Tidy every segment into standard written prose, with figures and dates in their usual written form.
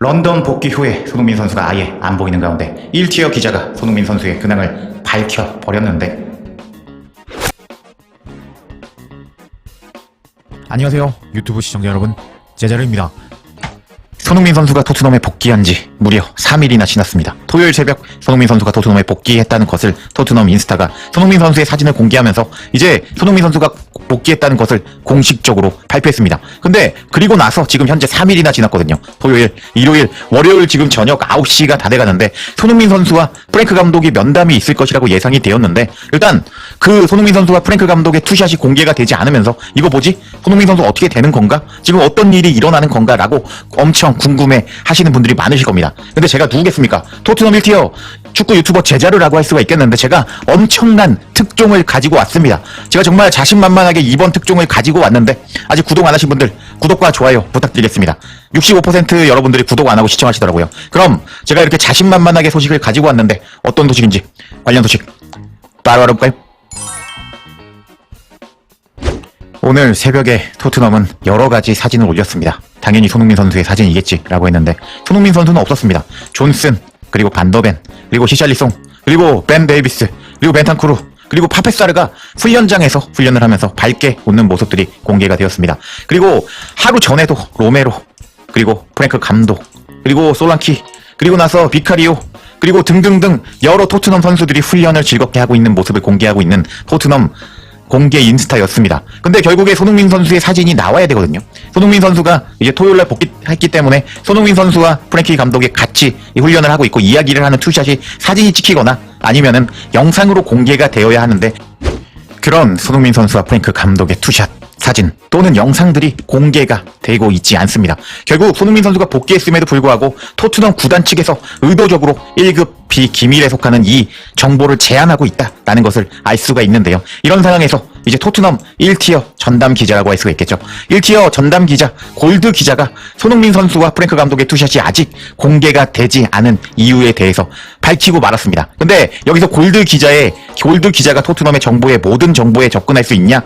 런던 복귀 후에 손흥민 선수가 아예 안 보이는 가운데 1티어 기자가 손흥민 선수의 근황을 밝혀버렸는데, 안녕하세요 유튜브 시청자 여러분, 제자르입니다. 손흥민 선수가 토트넘에 복귀한 지 무려 3일이나 지났습니다. 토요일 새벽 손흥민 선수가 토트넘에 복귀했다는 것을 토트넘 인스타가 손흥민 선수의 사진을 공개하면서 이제 손흥민 선수가 복귀했다는 것을 공식적으로 발표했습니다. 근데 그리고 나서 지금 현재 3일이나 지났거든요. 토요일, 일요일, 월요일 지금 저녁 9시가 다 돼가는데 손흥민 선수와 프랭크 감독이 면담이 있을 것이라고 예상이 되었는데, 일단 그 손흥민 선수와 프랭크 감독의 투샷이 공개가 되지 않으면서 이거 뭐지? 손흥민 선수 어떻게 되는 건가? 지금 어떤 일이 일어나는 건가? 라고 엄청 궁금해 하시는 분들이 많으실 겁니다. 근데 제가 누구겠습니까? 토트넘 1티어 축구 유튜버 제자르라고 할 수가 있겠는데, 제가 엄청난 특종을 가지고 왔습니다. 제가 정말 자신만만하게 이번 특종을 가지고 왔는데, 아직 구독 안 하신 분들 구독과 좋아요 부탁드리겠습니다. 65% 여러분들이 구독 안 하고 시청하시더라고요. 그럼 제가 이렇게 자신만만하게 소식을 가지고 왔는데 어떤 소식인지 관련 소식 바로 알아볼까요? 오늘 새벽에 토트넘은 여러가지 사진을 올렸습니다. 당연히 손흥민 선수의 사진이겠지 라고 했는데, 손흥민 선수는 없었습니다. 존슨, 그리고 반더벤, 그리고 히샬리송, 그리고 벤 데이비스, 그리고 벤탄쿠르, 그리고 파페사르가 훈련장에서 훈련을 하면서 밝게 웃는 모습들이 공개가 되었습니다. 그리고 하루 전에도 로메로, 그리고 프랭크 감독, 그리고 솔랑키, 그리고 나서 비카리오, 그리고 등등등 여러 토트넘 선수들이 훈련을 즐겁게 하고 있는 모습을 공개하고 있는 토트넘 공개 인스타였습니다. 근데 결국에 손흥민 선수의 사진이 나와야 되거든요. 손흥민 선수가 이제 토요일날 복귀했기 때문에 손흥민 선수와 프랭키 감독이 같이 훈련을 하고 있고 이야기를 하는 투샷이 사진이 찍히거나 아니면은 영상으로 공개가 되어야 하는데, 그런 손흥민 선수와 프랭크 감독의 투샷 사진 또는 영상들이 공개가 되고 있지 않습니다. 결국 손흥민 선수가 복귀했음에도 불구하고 토트넘 구단 측에서 의도적으로 1급 비기밀에 속하는 이 정보를 제한하고 있다라는 것을 알 수가 있는데요. 이런 상황에서 이제 토트넘 1티어 전담 기자라고 할 수가 있겠죠. 1티어 전담 기자, 골드 기자가 손흥민 선수와 프랭크 감독의 투샷이 아직 공개가 되지 않은 이유에 대해서 밝히고 말았습니다. 근데 여기서 골드 기자가 토트넘의 정보에, 모든 정보에 접근할 수 있냐?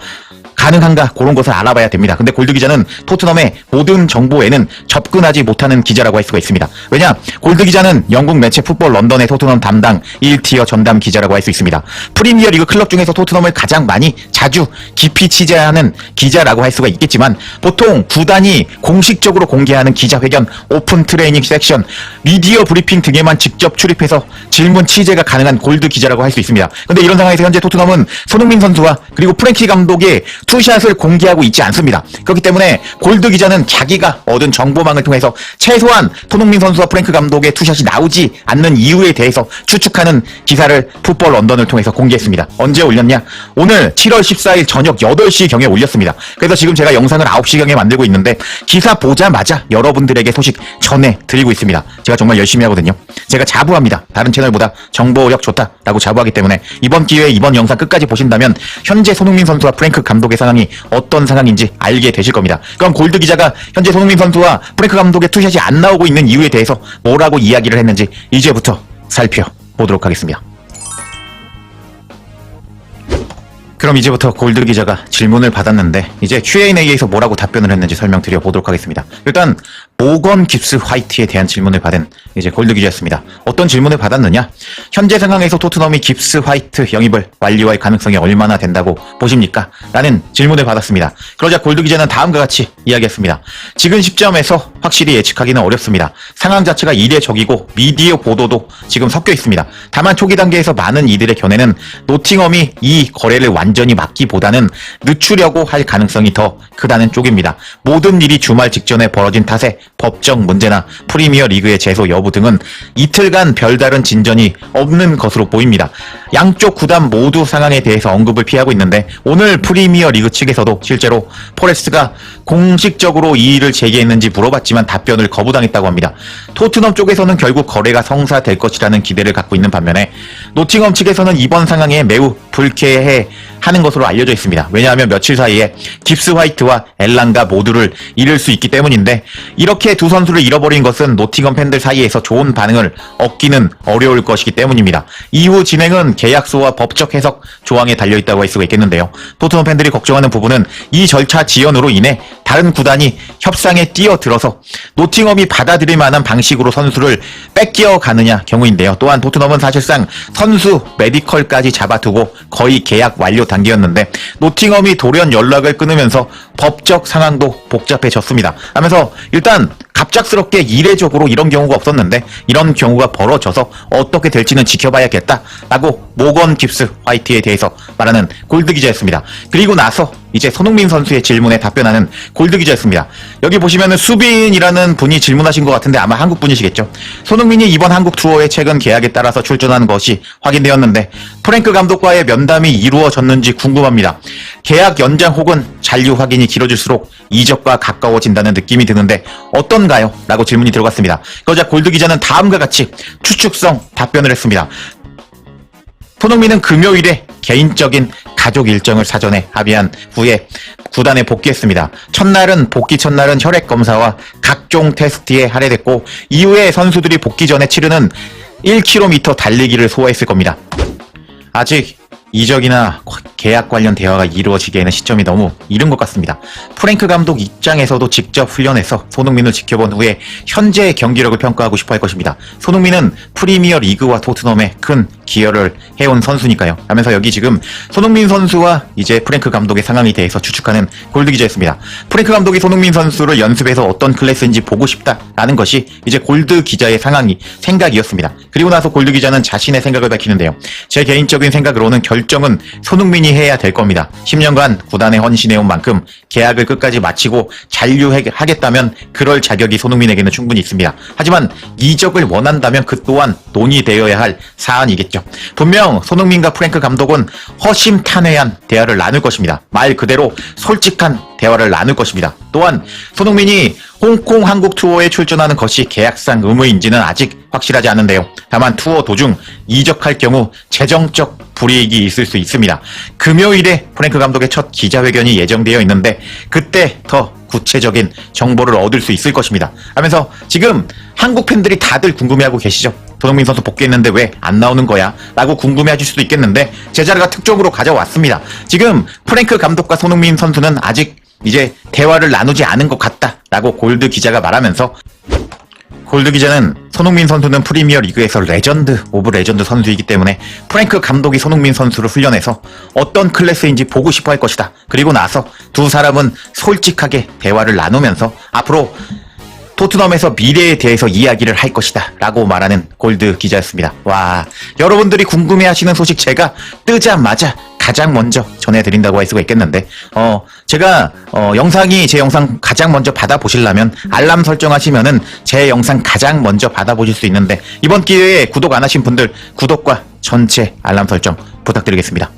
가능한가? 그런 것을 알아봐야 됩니다. 근데 골드 기자는 토트넘의 모든 정보에는 접근하지 못하는 기자라고 할 수가 있습니다. 왜냐? 골드 기자는 영국 매체 풋볼 런던의 토트넘 담당 1티어 전담 기자라고 할 수 있습니다. 프리미어 리그 클럽 중에서 토트넘을 가장 많이 자주 깊이 취재하는 기자라고 할 수가 있겠지만, 보통 구단이 공식적으로 공개하는 기자회견, 오픈 트레이닝 섹션, 미디어 브리핑 등에만 직접 출입해서 질문 취재가 가능한 골드 기자라고 할 수 있습니다. 근데 이런 상황에서 현재 토트넘은 손흥민 선수와 그리고 프랭키 감독의 투샷을 공개하고 있지 않습니다. 그렇기 때문에 골드 기자는 자기가 얻은 정보망을 통해서 최소한 손흥민 선수와 프랭크 감독의 투샷이 나오지 않는 이유에 대해서 추측하는 기사를 풋볼 런던을 통해서 공개했습니다. 언제 올렸냐? 오늘 7월 14일 저녁 8시경에 올렸습니다. 그래서 지금 제가 영상을 9시경에 만들고 있는데, 기사 보자마자 여러분들에게 소식 전해드리고 있습니다. 제가 정말 열심히 하거든요. 제가 자부합니다. 다른 채널보다 정보력 좋다라고 자부하기 때문에 이번 기회에 이번 영상 끝까지 보신다면 현재 손흥민 선수와 프랭크 감독의 상황이 어떤 상황인지 알게 되실 겁니다. 그럼 골드 기자가 현재 손흥민 선수와 프랭크 감독의 투샷이 안 나오고 있는 이유에 대해서 뭐라고 이야기를 했는지 이제부터 살펴보도록 하겠습니다. 그럼 이제부터 골드 기자가 질문을 받았는데, 이제 Q&A에서 뭐라고 답변을 했는지 설명드려 보도록 하겠습니다. 일단 모건 깁스 화이트에 대한 질문을 받은 이제 골드 기자였습니다. 어떤 질문을 받았느냐? 현재 상황에서 토트넘이 깁스 화이트 영입을 완료할 가능성이 얼마나 된다고 보십니까? 라는 질문을 받았습니다. 그러자 골드 기자는 다음과 같이 이야기했습니다. 지금 시점에서 확실히 예측하기는 어렵습니다. 상황 자체가 이례적이고 미디어 보도도 지금 섞여 있습니다. 다만 초기 단계에서 많은 이들의 견해는 노팅엄이 이 거래를 완전히 막기보다는 늦추려고 할 가능성이 더 크다는 쪽입니다. 모든 일이 주말 직전에 벌어진 탓에 법적 문제나 프리미어 리그의 제소 여부 등은 이틀간 별다른 진전이 없는 것으로 보입니다. 양쪽 구단 모두 상황에 대해서 언급을 피하고 있는데, 오늘 프리미어 리그 측에서도 실제로 포레스트가 공식적으로 이 일을 제기했는지 물어봤지만 답변을 거부당했다고 합니다. 토트넘 쪽에서는 결국 거래가 성사될 것이라는 기대를 갖고 있는 반면에 노팅엄 측에서는 이번 상황에 매우 불쾌해 하는 것으로 알려져 있습니다. 왜냐하면 며칠 사이에 깁스 화이트와 라포르트와 엘랑가 모두를 잃을 수 있기 때문인데 이렇게 두 선수를 잃어버린 것은 노팅엄 팬들 사이에서 좋은 반응을 얻기는 어려울 것이기 때문입니다. 이후 진행은 계약서와 법적 해석 조항에 달려있다고 할 수가 있겠는데요. 토트넘 팬들이 걱정하는 부분은 이 절차 지연으로 인해 다른 구단이 협상에 뛰어들어서 노팅엄이 받아들일 만한 방식으로 선수를 뺏겨 가느냐 경우인데요. 또한 토트넘은 사실상 선수 메디컬까지 잡아두고 거의 계약 완료 단계였는데 노팅엄이 돌연 연락을 끊으면서 법적 상황도 복잡해졌습니다. 하면서 일단 갑작스럽게 이례적으로 이런 경우가 없었는데 이런 경우가 벌어져서 어떻게 될지는 지켜봐야겠다라고 모건 깁스 화이트에 대해서 말하는 골드 기자였습니다. 그리고 나서 이제 손흥민 선수의 질문에 답변하는 골드 기자였습니다. 여기 보시면은 수빈이라는 분이 질문하신 것 같은데 아마 한국 분이시겠죠. 손흥민이 이번 한국 투어의 최근 계약에 따라서 출전하는 것이 확인되었는데 프랭크 감독과의 면담이 이루어졌는지 궁금합니다. 계약 연장 혹은 잔류 확인이 길어질수록 이적과 가까워진다는 느낌이 드는데 어떤가요? 라고 질문이 들어갔습니다. 그러자 골드 기자는 다음과 같이 추측성 답변을 했습니다. 손흥민은 금요일에 개인적인 가족 일정을 사전에 합의한 후에 구단에 복귀했습니다. 복귀 첫날은 혈액 검사와 각종 테스트에 할애됐고 이후에 선수들이 복귀 전에 치르는 1km 달리기를 소화했을 겁니다. 아직 이적이나 계약 관련 대화가 이루어지기에는 시점이 너무 이른 것 같습니다. 프랭크 감독 입장에서도 직접 훈련해서 손흥민을 지켜본 후에 현재의 경기력을 평가하고 싶어 할 것입니다. 손흥민은 프리미어 리그와 토트넘에 큰 기여를 해온 선수니까요. 하면서 여기 지금 손흥민 선수와 이제 프랭크 감독의 상황에 대해서 추측하는 골드 기자였습니다. 프랭크 감독이 손흥민 선수를 연습해서 어떤 클래스인지 보고 싶다라는 것이 이제 골드 기자의 생각이었습니다. 그리고 나서 골드 기자는 자신의 생각을 밝히는데요. 제 개인적인 생각으로는 결정은 손흥민이 해야 될 겁니다. 10년간 구단에 헌신해온 만큼 계약을 끝까지 마치고 잔류하겠다면 그럴 자격이 손흥민에게는 충분히 있습니다. 하지만 이적을 원한다면 그 또한 논의되어야 할 사안이겠죠. 분명 손흥민과 프랭크 감독은 허심탄회한 대화를 나눌 것입니다. 말 그대로 솔직한 대화를 나눌 것입니다. 또한 손흥민이 홍콩 한국 투어에 출전하는 것이 계약상 의무인지는 아직 확실하지 않은데요. 다만 투어 도중 이적할 경우 재정적 불이익이 있을 수 있습니다. 금요일에 프랭크 감독의 첫 기자회견이 예정되어 있는데 그때 더 구체적인 정보를 얻을 수 있을 것입니다. 하면서 지금 한국 팬들이 다들 궁금해하고 계시죠. 손흥민 선수 복귀했는데 왜 안 나오는 거야? 라고 궁금해하실 수도 있겠는데 제자리가 특종으로 가져왔습니다. 지금 프랭크 감독과 손흥민 선수는 아직 이제 대화를 나누지 않은 것 같다라고 골드 기자가 말하면서 골드 기자는 손흥민 선수는 프리미어 리그에서 레전드 오브 레전드 선수이기 때문에 프랭크 감독이 손흥민 선수를 훈련해서 어떤 클래스인지 보고 싶어 할 것이다. 그리고 나서 두 사람은 솔직하게 대화를 나누면서 앞으로 토트넘에서 미래에 대해서 이야기를 할 것이다 라고 말하는 골드 기자였습니다. 와, 여러분들이 궁금해하시는 소식 제가 뜨자마자 가장 먼저 전해드린다고 할 수가 있겠는데 제가 제 영상 가장 먼저 받아보시려면 알람 설정하시면은 제 영상 가장 먼저 받아보실 수 있는데 이번 기회에 구독 안 하신 분들 구독과 전체 알람 설정 부탁드리겠습니다.